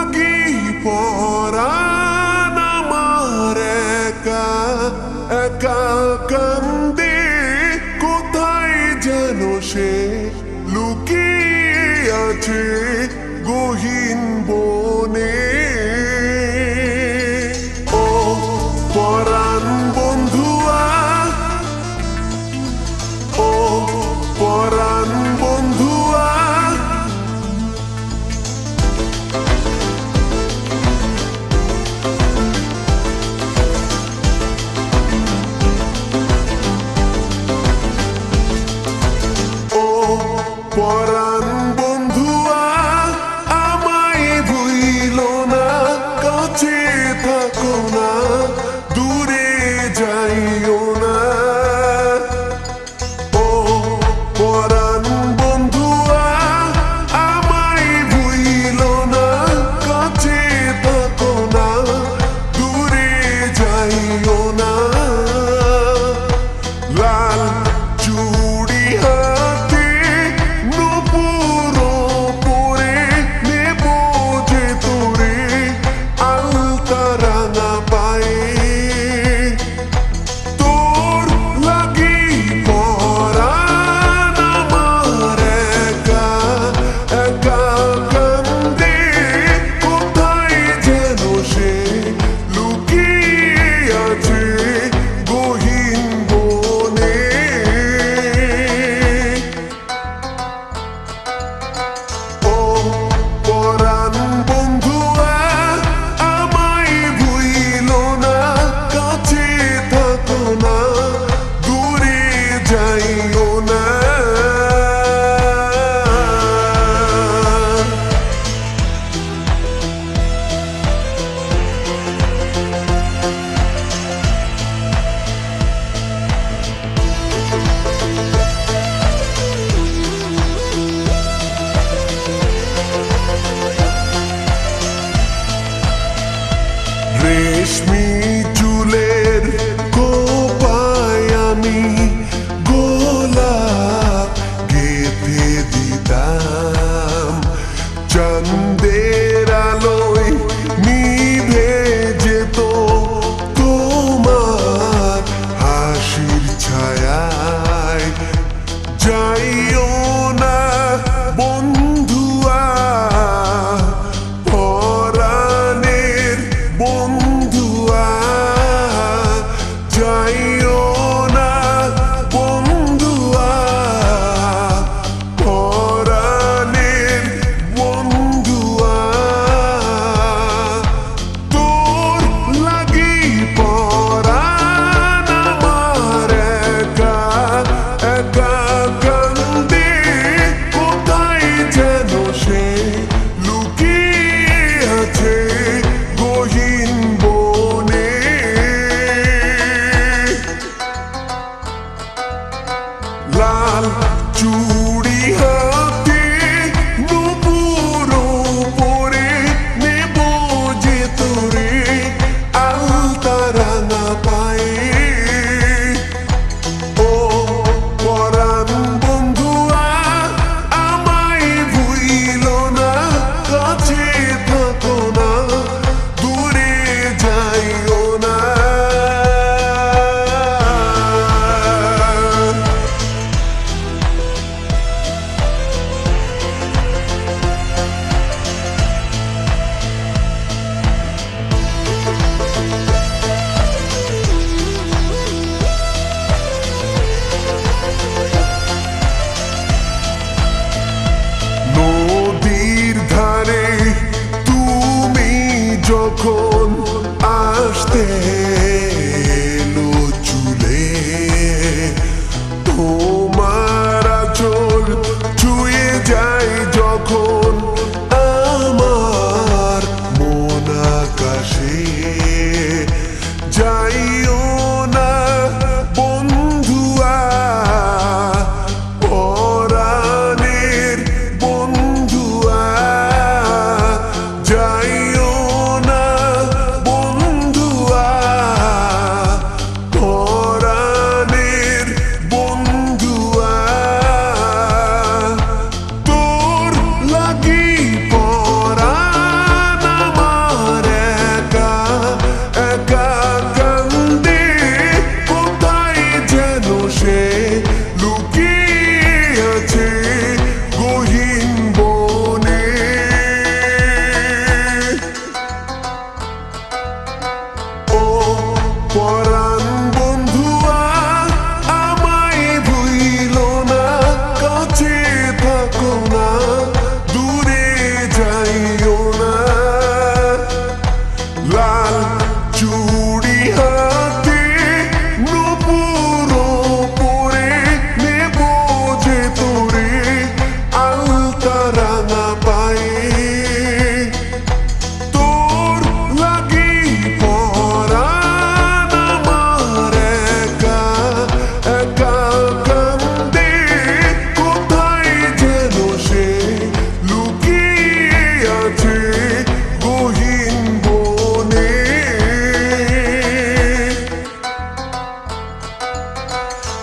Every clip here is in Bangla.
লাগি পরাণ আমার একা একা কান্দে, কোথায় যেন সে লুকিয়ে আছে গহীন বনে। ও পরাণ বন্ধুয়া, ও পরাণ বন্ধুয়া, ও পরাণ বন্ধুয়া, আমায় ভুইলো না, কাছে থাকো না, দূরে যাইও না। ও পরাণ বন্ধুয়া, আমায় ভুইলো না, কাছে থাকো না, দূরে যাইও না। লাল চুড়ি হাতে নূপুর পরে নেব যে তোরে আলতা রাঙা পায়ে। তোর লাগি পরাণ আমার একা একা কান্দে, কোথায় যেন সে লুকিয়ে আছে গহীন বনে। ও পরাণ বন্ধুয়া, আমায় ভুইলো না, কাছে থাকো না, দূরে যাইও না। রেশমি চুলের কোপায় আমি গোলাপ গেঁথে দিতাম, চাঁদের আলোয় নিভে যেত তোমার হাসির ছায়ায়। যাইও না বন্ধুয়া, পরাণের বন্ধুয়া, যাইও না বন্ধুয়া, পরাণের বন্ধুয়া। তোর লাগি পরাণ আমার একা একা কান্দে, কোথায় যেন সে লুকিয়ে আছে গহীন বনে। লাল চুড়ি হাতে নূপুর পরে নেব যে তোরে আলতা রাঙা পায়ে। ও পরাণ বন্ধুয়া, আমায় ভুইলো না, কাছে থাকো না, দূরে যাইও না।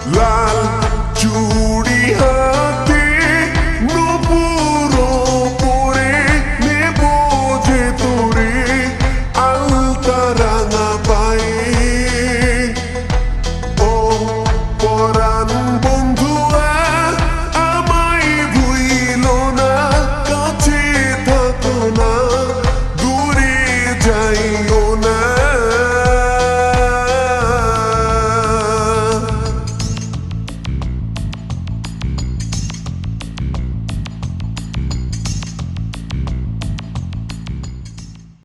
লাল